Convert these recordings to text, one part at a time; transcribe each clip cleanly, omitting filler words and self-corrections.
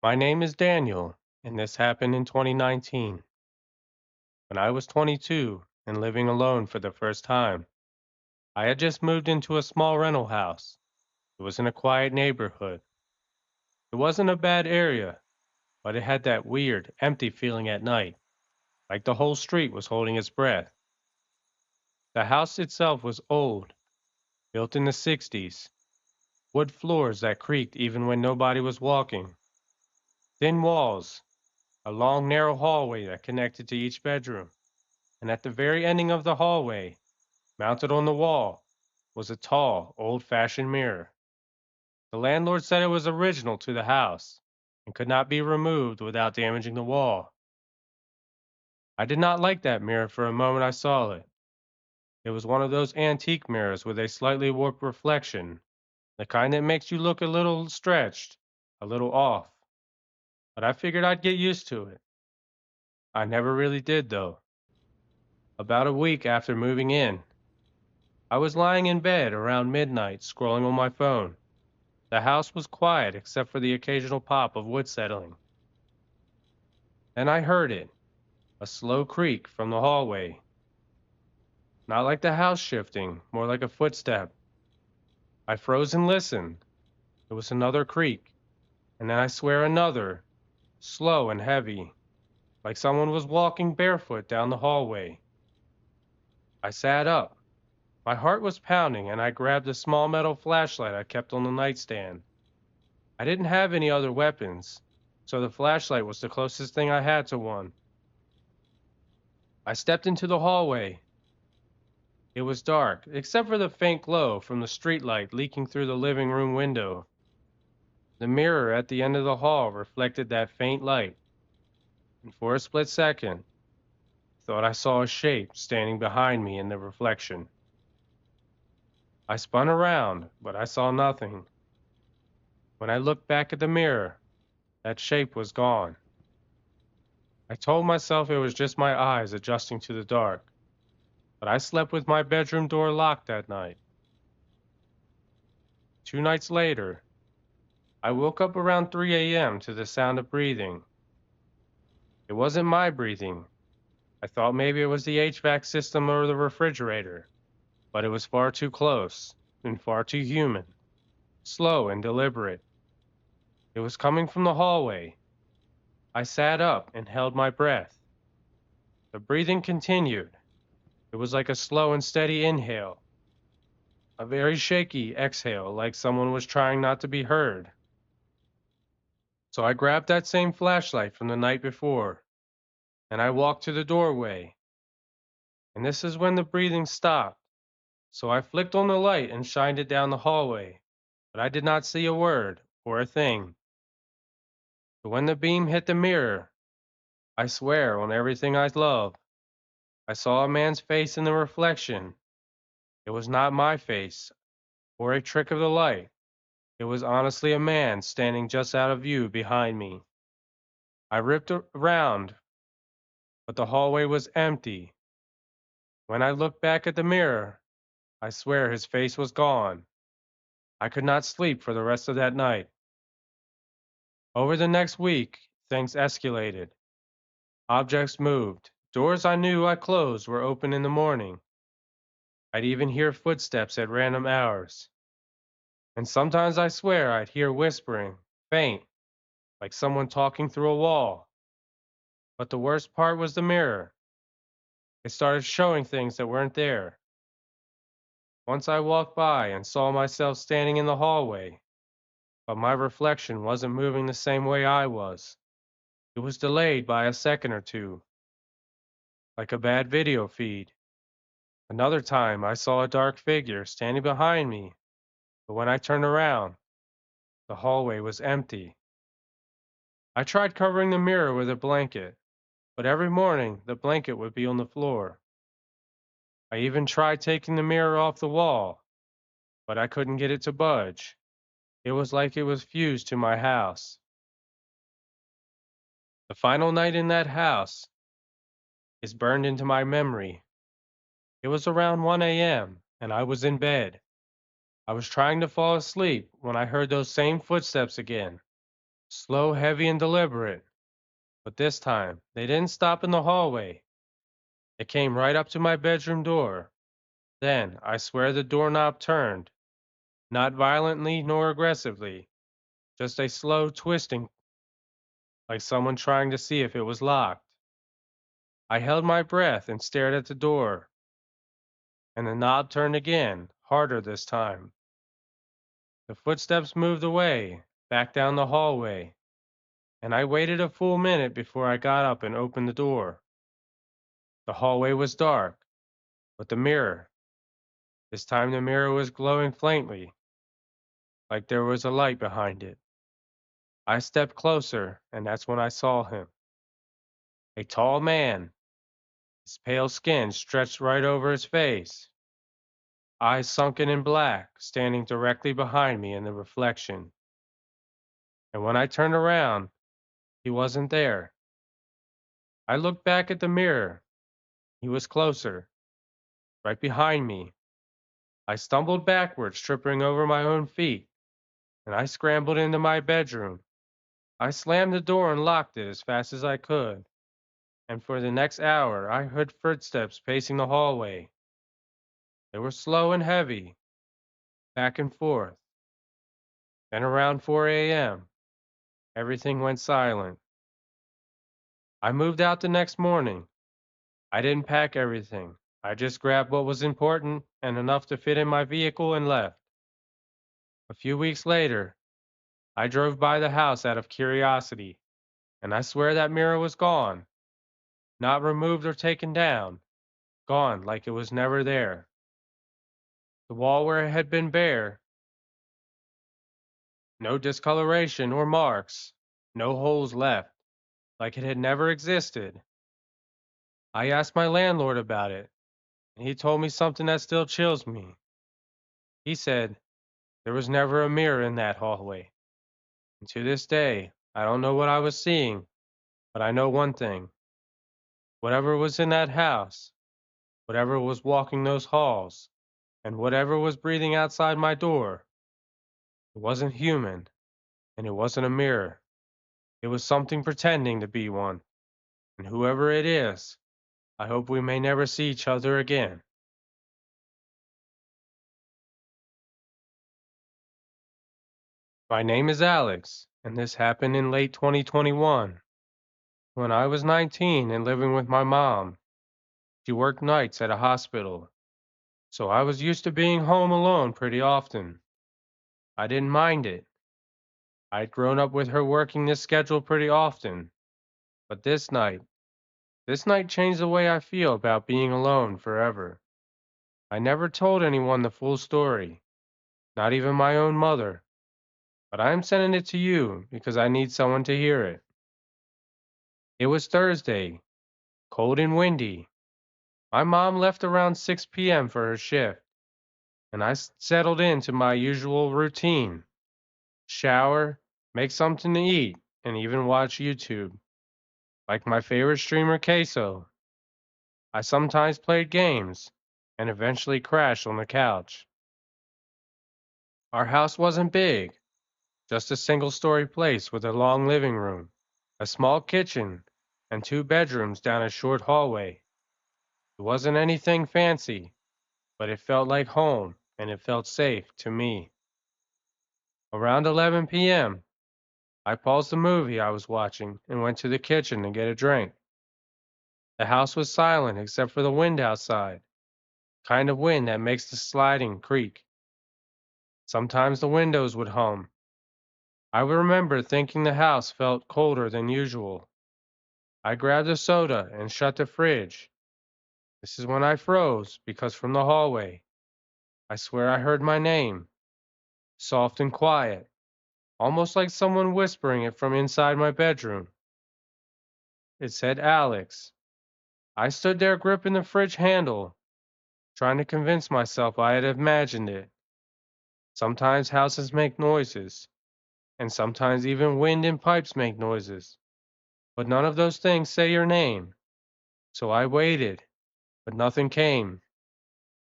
My name is Daniel, and this happened in 2019. When I was 22 and living alone for the first time, I had just moved into a small rental house. It was in a quiet neighborhood. It wasn't a bad area, but it had that weird, empty feeling at night, like the whole street was holding its breath. The house itself was old, built in the 60s, wood floors that creaked even when nobody was walking, thin walls, a long narrow hallway that connected to each bedroom. And at the very ending of the hallway, mounted on the wall, was a tall, old-fashioned mirror. The landlord said it was original to the house and could not be removed without damaging the wall. I did not like that mirror for a moment I saw it. It was one of those antique mirrors with a slightly warped reflection, the kind that makes you look a little stretched, a little off. But I figured I'd get used to it. I never really did, though. About a week after moving in, I was lying in bed around midnight scrolling on my phone. The house was quiet except for the occasional pop of wood settling. Then I heard it, a slow creak from the hallway. Not like the house shifting, more like a footstep. I froze and listened. It was another creak, and then I swear another, slow and heavy, like someone was walking barefoot down the hallway. I sat up. My heart was pounding, and I grabbed a small metal flashlight I kept on the nightstand. I didn't have any other weapons, so the flashlight was the closest thing I had to one. I stepped into the hallway. It was dark, except for the faint glow from the streetlight leaking through the living room window. The mirror at the end of the hall reflected that faint light, and for a split second, I thought I saw a shape standing behind me in the reflection. I spun around, but I saw nothing. When I looked back at the mirror, that shape was gone. I told myself it was just my eyes adjusting to the dark, but I slept with my bedroom door locked that night. 2 nights later, I woke up around 3 a.m. to the sound of breathing. It wasn't my breathing. I thought maybe it was the HVAC system or the refrigerator, but it was far too close and far too human, slow and deliberate. It was coming from the hallway. I sat up and held my breath. The breathing continued. It was like a slow and steady inhale, a very shaky exhale, like someone was trying not to be heard. So I grabbed that same flashlight from the night before, and I walked to the doorway. And this is when the breathing stopped. So I flicked on the light and shined it down the hallway, but I did not see a word or a thing. But when the beam hit the mirror, I swear on everything I love, I saw a man's face in the reflection. It was not my face or a trick of the light. It was honestly a man standing just out of view behind me. I ripped around, but the hallway was empty. When I looked back at the mirror, I swear his face was gone. I could not sleep for the rest of that night. Over the next week, things escalated. Objects moved. Doors I knew I closed were open in the morning. I'd even hear footsteps at random hours. And sometimes I swear I'd hear whispering, faint, like someone talking through a wall. But the worst part was the mirror. It started showing things that weren't there. Once I walked by and saw myself standing in the hallway, but my reflection wasn't moving the same way I was. It was delayed by a second or two, like a bad video feed. Another time, I saw a dark figure standing behind me, but when I turned around, the hallway was empty. I tried covering the mirror with a blanket, but every morning the blanket would be on the floor. I even tried taking the mirror off the wall, but I couldn't get it to budge. It was like it was fused to my house. The final night in that house is burned into my memory. It was around 1 a.m., and I was in bed. I was trying to fall asleep when I heard those same footsteps again, Slow, heavy, and deliberate. But this time, they didn't stop in the hallway. They came right up to my bedroom door. Then, I swear the doorknob turned, not violently nor aggressively, just a slow twisting, like someone trying to see if it was locked. I held my breath and stared at the door, and the knob turned again, harder this time. The footsteps moved away, back down the hallway, and I waited a full minute before I got up and opened the door. The hallway was dark, but the mirror, this time the mirror was glowing faintly, like there was a light behind it. I stepped closer, and that's when I saw him. A tall man, his pale skin stretched right over his face, eyes sunken in black, standing directly behind me in the reflection. And when I turned around, he wasn't there. I looked back at the mirror. He was closer, right behind me. I stumbled backwards, tripping over my own feet, and I scrambled into my bedroom. I slammed the door and locked it as fast as I could, and for the next hour I heard footsteps pacing the hallway. They were slow and heavy, back and forth. Then around 4 a.m., everything went silent. I moved out the next morning. I didn't pack everything. I just grabbed what was important and enough to fit in my vehicle and left. A few weeks later, I drove by the house out of curiosity, and I swear that mirror was gone, not removed or taken down, gone like it was never there. The wall where it had been bare, no discoloration or marks, no holes left, like it had never existed. I asked my landlord about it, and he told me something that still chills me. He said there was never a mirror in that hallway. And to this day, I don't know what I was seeing, but I know one thing. Whatever was in that house, whatever was walking those halls, and whatever was breathing outside my door, it wasn't human, and it wasn't a mirror. It was something pretending to be one. And whoever it is, I hope we may never see each other again. My name is Alex, and this happened in late 2021. When I was 19 and living with my mom, she worked nights at a hospital, so I was used to being home alone pretty often. I didn't mind it. I'd grown up with her working this schedule pretty often, but this night changed the way I feel about being alone forever. I never told anyone the full story, not even my own mother, but I am sending it to you because I need someone to hear it. It was Thursday, cold and windy. My mom left around 6 p.m. for her shift, and I settled into my usual routine: shower, make something to eat, and even watch YouTube. Like my favorite streamer Queso, I sometimes played games and eventually crashed on the couch. Our house wasn't big, just a single story place with a long living room, a small kitchen, and two bedrooms down a short hallway. It wasn't anything fancy, but it felt like home and it felt safe to me. Around 11 p.m., I paused the movie I was watching and went to the kitchen to get a drink. The house was silent except for the wind outside, kind of wind that makes the sliding creak. Sometimes the windows would hum. I remember thinking the house felt colder than usual. I grabbed a soda and shut the fridge. This is when I froze because from the hallway, I swear I heard my name, soft and quiet, almost like someone whispering it from inside my bedroom. It said Alex. I stood there gripping the fridge handle, trying to convince myself I had imagined it. Sometimes houses make noises, and sometimes even wind and pipes make noises, but none of those things say your name. So I waited, but nothing came.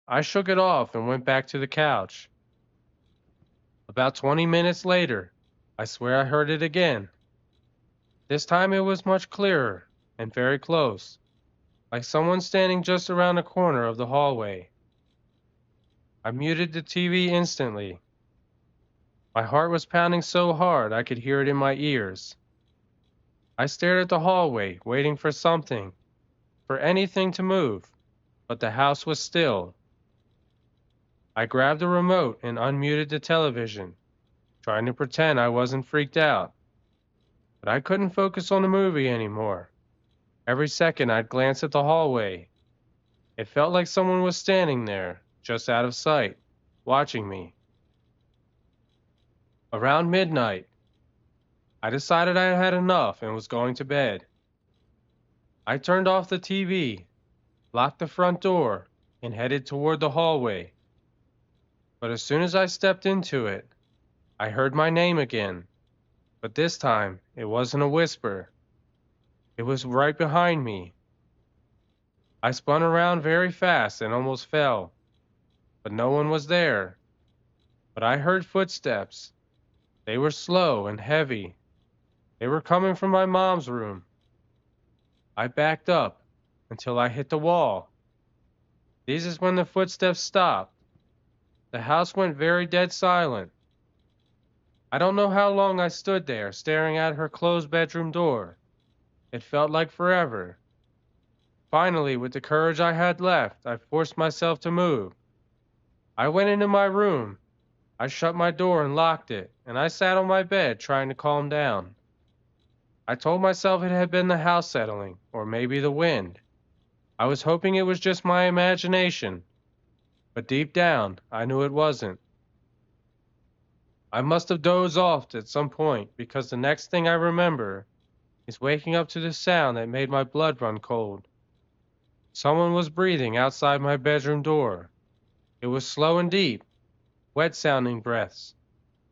I shook it off and went back to the couch. About 20 minutes later, I swear I heard it again. This time it was much clearer and very close, like someone standing just around the corner of the hallway. I muted the TV instantly. My heart was pounding so hard I could hear it in my ears. I stared at the hallway, waiting for something, for anything to move, but the house was still. I grabbed the remote and unmuted the television, trying to pretend I wasn't freaked out. But I couldn't focus on the movie anymore. Every second I'd glance at the hallway. It felt like someone was standing there, just out of sight, watching me. Around midnight, I decided I had enough and was going to bed. I turned off the TV, locked the front door, and headed toward the hallway. But as soon as I stepped into it, I heard my name again. But this time, it wasn't a whisper. It was right behind me. I spun around very fast and almost fell, but no one was there. But I heard footsteps. They were slow and heavy. They were coming from my mom's room. I backed up until I hit the wall. This is when the footsteps stopped. The house went very dead silent. I don't know how long I stood there staring at her closed bedroom door. It felt like forever. Finally, with the courage I had left, I forced myself to move. I went into my room. I shut my door and locked it, and I sat on my bed trying to calm down. I told myself it had been the house settling, or maybe the wind. I was hoping it was just my imagination, but deep down, I knew it wasn't. I must have dozed off at some point because the next thing I remember is waking up to the sound that made my blood run cold. Someone was breathing outside my bedroom door. It was slow and deep, wet-sounding breaths,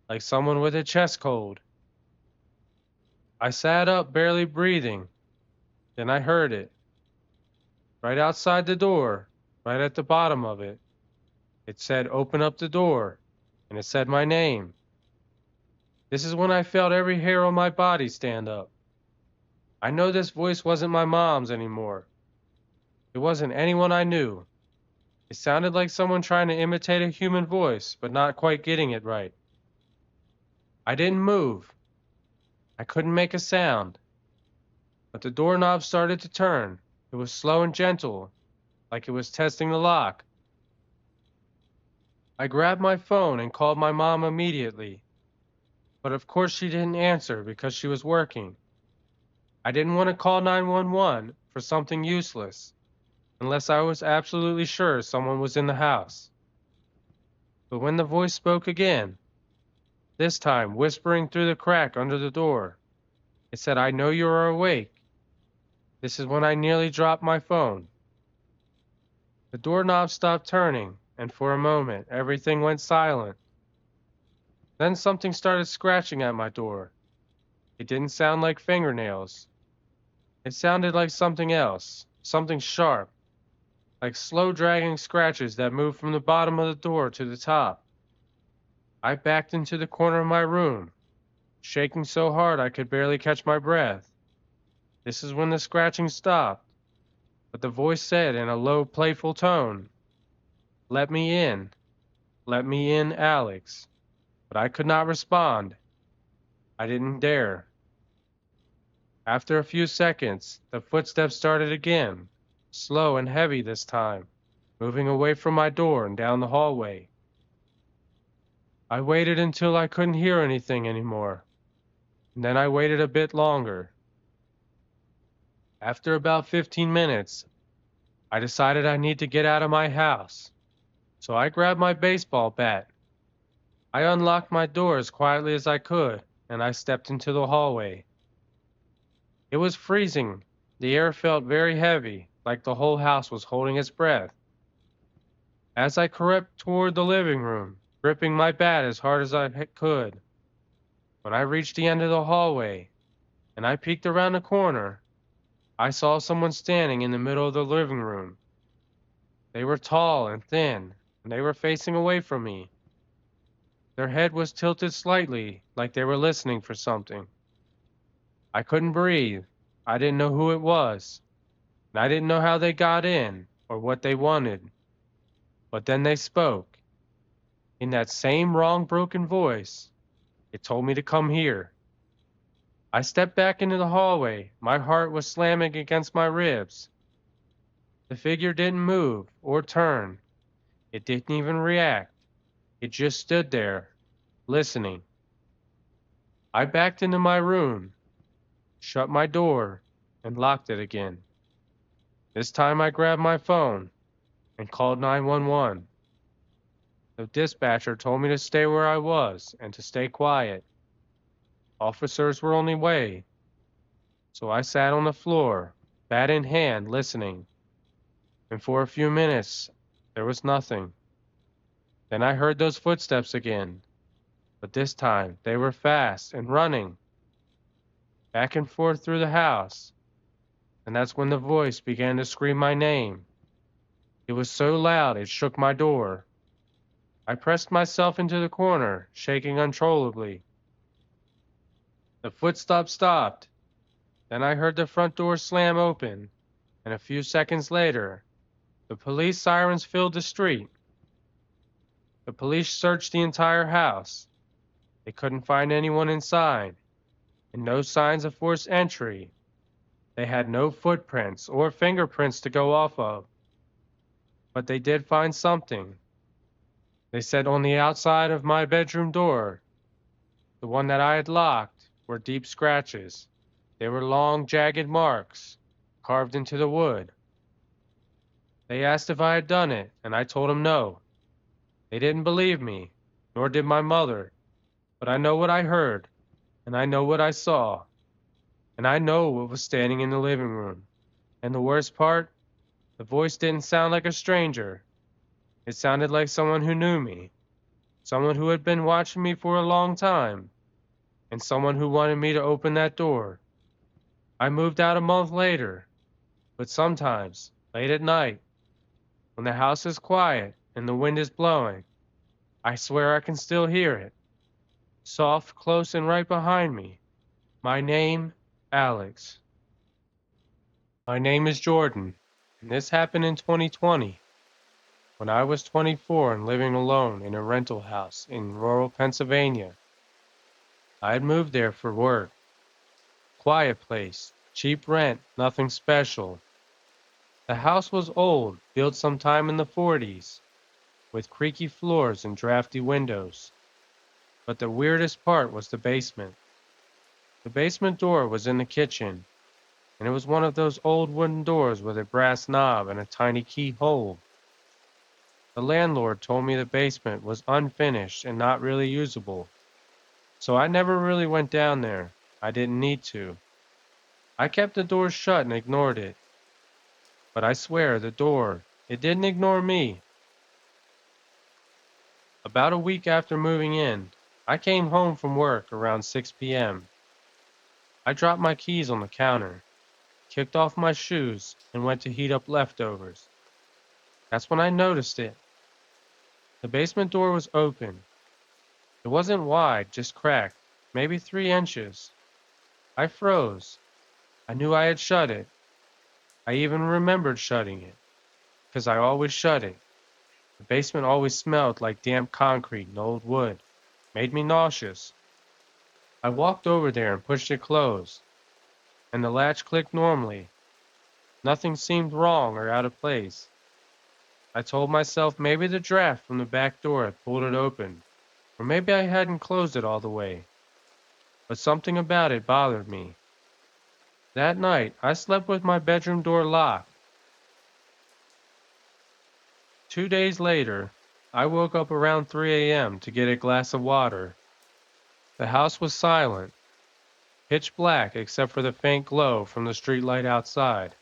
like someone with a chest cold. I sat up, barely breathing. Then I heard it. Right outside the door, right at the bottom of it. It said, "Open up the door," and it said my name. This is when I felt every hair on my body stand up. I know this voice wasn't my mom's anymore. It wasn't anyone I knew. It sounded like someone trying to imitate a human voice, but not quite getting it right. I didn't move. I couldn't make a sound. But the doorknob started to turn. It was slow and gentle, like it was testing the lock. I grabbed my phone and called my mom immediately. But of course she didn't answer because she was working. I didn't want to call 911 for something useless, unless I was absolutely sure someone was in the house. But when the voice spoke again, this time whispering through the crack under the door, it said, "I know you are awake." This is when I nearly dropped my phone. The doorknob stopped turning, and for a moment everything went silent. Then something started scratching at my door. It didn't sound like fingernails. It sounded like something else, something sharp, like slow dragging scratches that moved from the bottom of the door to the top. I backed into the corner of my room, shaking so hard I could barely catch my breath. This is when the scratching stopped, but the voice said in a low, playful tone, "Let me in. Let me in, Alex." But I could not respond. I didn't dare. After a few seconds, the footsteps started again, slow and heavy this time, moving away from my door and down the hallway. I waited until I couldn't hear anything anymore, and then I waited a bit longer. After about 15 minutes, I decided I need to get out of my house, so I grabbed my baseball bat. I unlocked my door as quietly as I could, and I stepped into the hallway. It was freezing. The air felt very heavy, like the whole house was holding its breath. As I crept toward the living room, gripping my bat as hard as I could, when I reached the end of the hallway, and I peeked around the corner, I saw someone standing in the middle of the living room. They were tall and thin, and they were facing away from me. Their head was tilted slightly, like they were listening for something. I couldn't breathe. I didn't know who it was, and I didn't know how they got in or what they wanted. But then they spoke. In that same wrong, broken voice, it told me to come here. I stepped back into the hallway. My heart was slamming against my ribs. The figure didn't move or turn. It didn't even react. It just stood there, listening. I backed into my room, shut my door, and locked it again. This time I grabbed my phone and called 911. The dispatcher told me to stay where I was and to stay quiet. Officers were on the way, so I sat on the floor, bat in hand, listening. And for a few minutes, there was nothing. Then I heard those footsteps again, but this time they were fast and running, back and forth through the house. And that's when the voice began to scream my name. It was so loud it shook my door. I pressed myself into the corner, shaking uncontrollably. The footsteps stopped. Then I heard the front door slam open, and a few seconds later, the police sirens filled the street. The police searched the entire house. They couldn't find anyone inside, and no signs of forced entry. They had no footprints or fingerprints to go off of. But they did find something. They said on the outside of my bedroom door, the one that I had locked, were deep scratches. They were long, jagged marks, carved into the wood. They asked if I had done it, and I told them no. They didn't believe me, nor did my mother. But I know what I heard, and I know what I saw, and I know what was standing in the living room. And the worst part, the voice didn't sound like a stranger. It sounded like someone who knew me, someone who had been watching me for a long time, and someone who wanted me to open that door. I moved out a month later, but sometimes, late at night, when the house is quiet and the wind is blowing, I swear I can still hear it. Soft, close, and right behind me. My name, Alex. My name is Jordan, and this happened in 2020, when I was 24 and living alone in a rental house in rural Pennsylvania. I had moved there for work. Quiet place, cheap rent, nothing special. The house was old, built sometime in the 40s, with creaky floors and drafty windows. But the weirdest part was the basement. The basement door was in the kitchen, and it was one of those old wooden doors with a brass knob and a tiny keyhole. The landlord told me the basement was unfinished and not really usable, so I never really went down there. I didn't need to. I kept the door shut and ignored it. But I swear the door, it didn't ignore me. About a week after moving in, I came home from work around 6 p.m. I dropped my keys on the counter, kicked off my shoes, and went to heat up leftovers. That's when I noticed it. The basement door was open. It wasn't wide, just cracked, maybe 3 inches. I froze. I knew I had shut it. I even remembered shutting it, because I always shut it. The basement always smelled like damp concrete and old wood. Made me nauseous. I walked over there and pushed it closed, and the latch clicked normally. Nothing seemed wrong or out of place. I told myself maybe the draft from the back door had pulled it open, or maybe I hadn't closed it all the way. But something about it bothered me. That night, I slept with my bedroom door locked. 2 days later, I woke up around 3 a.m. to get a glass of water. The house was silent, pitch black except for the faint glow from the streetlight outside.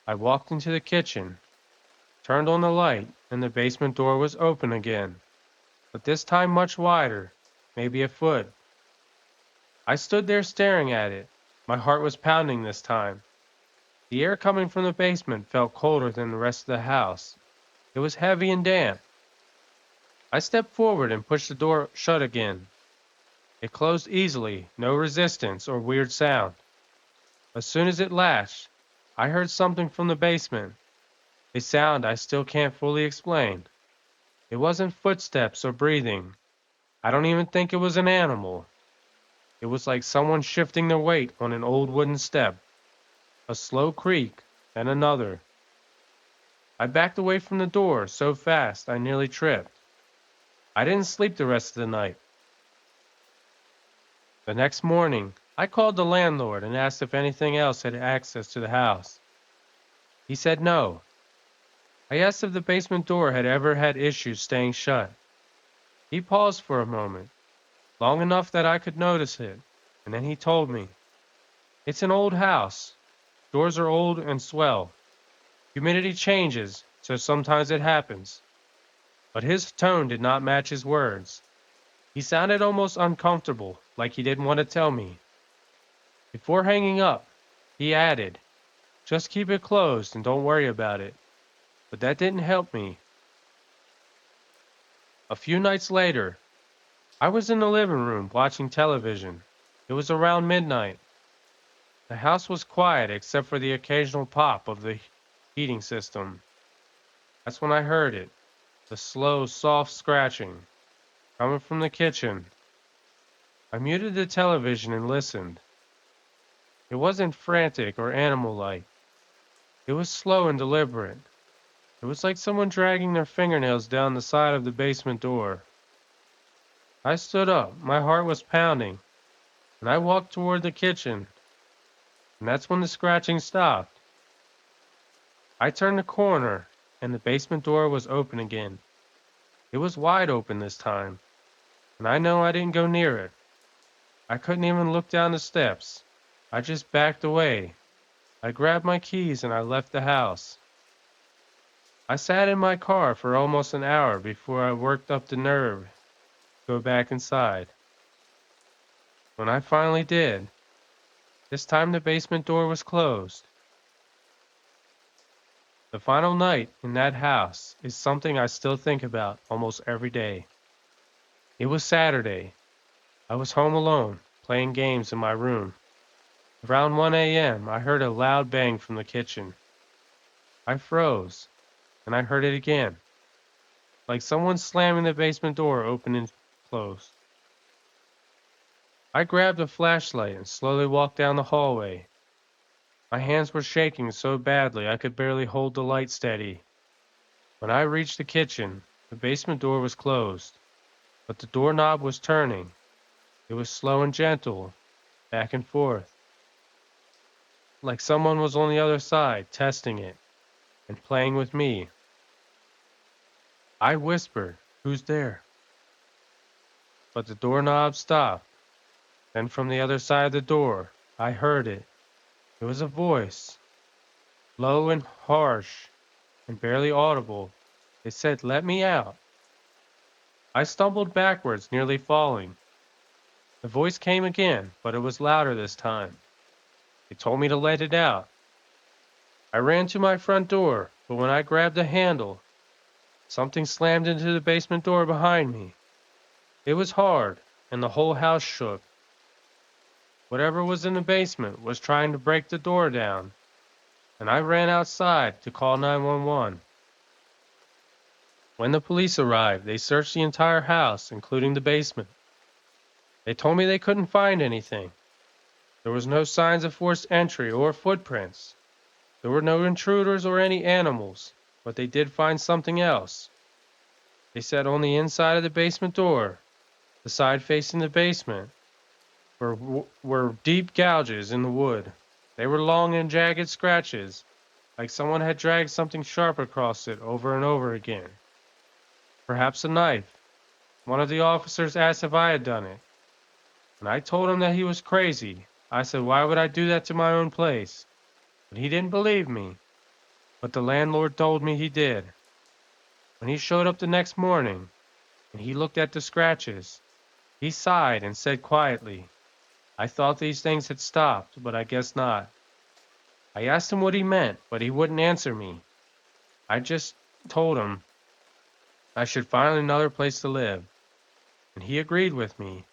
I walked into the kitchen, turned on the light, and the basement door was open again, but this time much wider, maybe a foot. I stood there staring at it. My heart was pounding this time. The air coming from the basement felt colder than the rest of the house. It was heavy and damp. I stepped forward and pushed the door shut again. It closed easily, no resistance or weird sound. As soon as it latched, I heard something from the basement, a sound I still can't fully explain. It wasn't footsteps or breathing. I don't even think it was an animal. It was like someone shifting their weight on an old wooden step. A slow creak, then another. I backed away from the door so fast I nearly tripped. I didn't sleep the rest of the night. The next morning, I called the landlord and asked if anything else had access to the house. He said no. I asked if the basement door had ever had issues staying shut. He paused for a moment, long enough that I could notice it, and then he told me, "It's an old house. Doors are old and swell. Humidity changes, so sometimes it happens." But his tone did not match his words. He sounded almost uncomfortable, like he didn't want to tell me. Before hanging up, he added, "Just keep it closed and don't worry about it." But that didn't help me. A few nights later, I was in the living room watching television. It was around midnight. The house was quiet except for the occasional pop of the heating system. That's when I heard it, the slow, soft scratching, coming from the kitchen. I muted the television and listened. It wasn't frantic or animal-like. It was slow and deliberate. It was like someone dragging their fingernails down the side of the basement door. I stood up. My heart was pounding, and I walked toward the kitchen, and that's when the scratching stopped. I turned the corner, and the basement door was open again. It was wide open this time, and I know I didn't go near it. I couldn't even look down the steps. I just backed away. I grabbed my keys and I left the house. I sat in my car for almost an hour before I worked up the nerve to go back inside. When I finally did, this time the basement door was closed. The final night in that house is something I still think about almost every day. It was Saturday. I was home alone, playing games in my room. Around 1 a.m., I heard a loud bang from the kitchen. I froze, and I heard it again, like someone slamming the basement door open and closed. I grabbed a flashlight and slowly walked down the hallway. My hands were shaking so badly I could barely hold the light steady. When I reached the kitchen, the basement door was closed, but the doorknob was turning. It was slow and gentle, back and forth, like someone was on the other side, testing it and playing with me. I whispered, "Who's there?" But the doorknob stopped. Then from the other side of the door, I heard it. It was a voice, low and harsh and barely audible. It said, "Let me out." I stumbled backwards, nearly falling. The voice came again, but it was louder this time. It told me to let it out. I ran to my front door, but when I grabbed the handle, something slammed into the basement door behind me. It was hard, and the whole house shook. Whatever was in the basement was trying to break the door down, and I ran outside to call 911. When the police arrived, they searched the entire house, including the basement. They told me they couldn't find anything. There was no signs of forced entry or footprints. There were no intruders or any animals, but they did find something else. They said on the inside of the basement door, the side facing the basement, were deep gouges in the wood. They were long and jagged scratches, like someone had dragged something sharp across it over and over again. Perhaps a knife. One of the officers asked if I had done it, and I told him that he was crazy. I said, "Why would I do that to my own place?" But he didn't believe me. But the landlord told me he did. When he showed up the next morning, and he looked at the scratches, he sighed and said quietly, "I thought these things had stopped, but I guess not." I asked him what he meant, but he wouldn't answer me. I just told him I should find another place to live, and he agreed with me.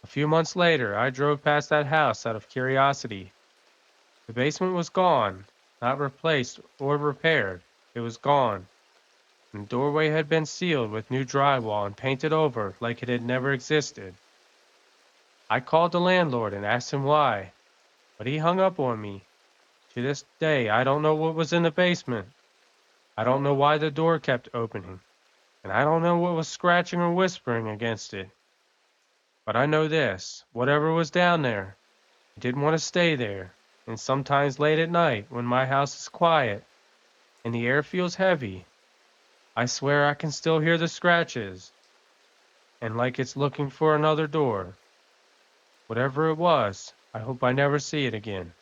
A few months later, I drove past that house out of curiosity. The basement was gone, not replaced or repaired. It was gone, and the doorway had been sealed with new drywall and painted over like it had never existed. I called the landlord and asked him why, but he hung up on me. To this day, I don't know what was in the basement. I don't know why the door kept opening, and I don't know what was scratching or whispering against it. But I know this, whatever was down there, I didn't want to stay there, and sometimes late at night, when my house is quiet and the air feels heavy, I swear I can still hear the scratches, and like it's looking for another door. Whatever it was, I hope I never see it again.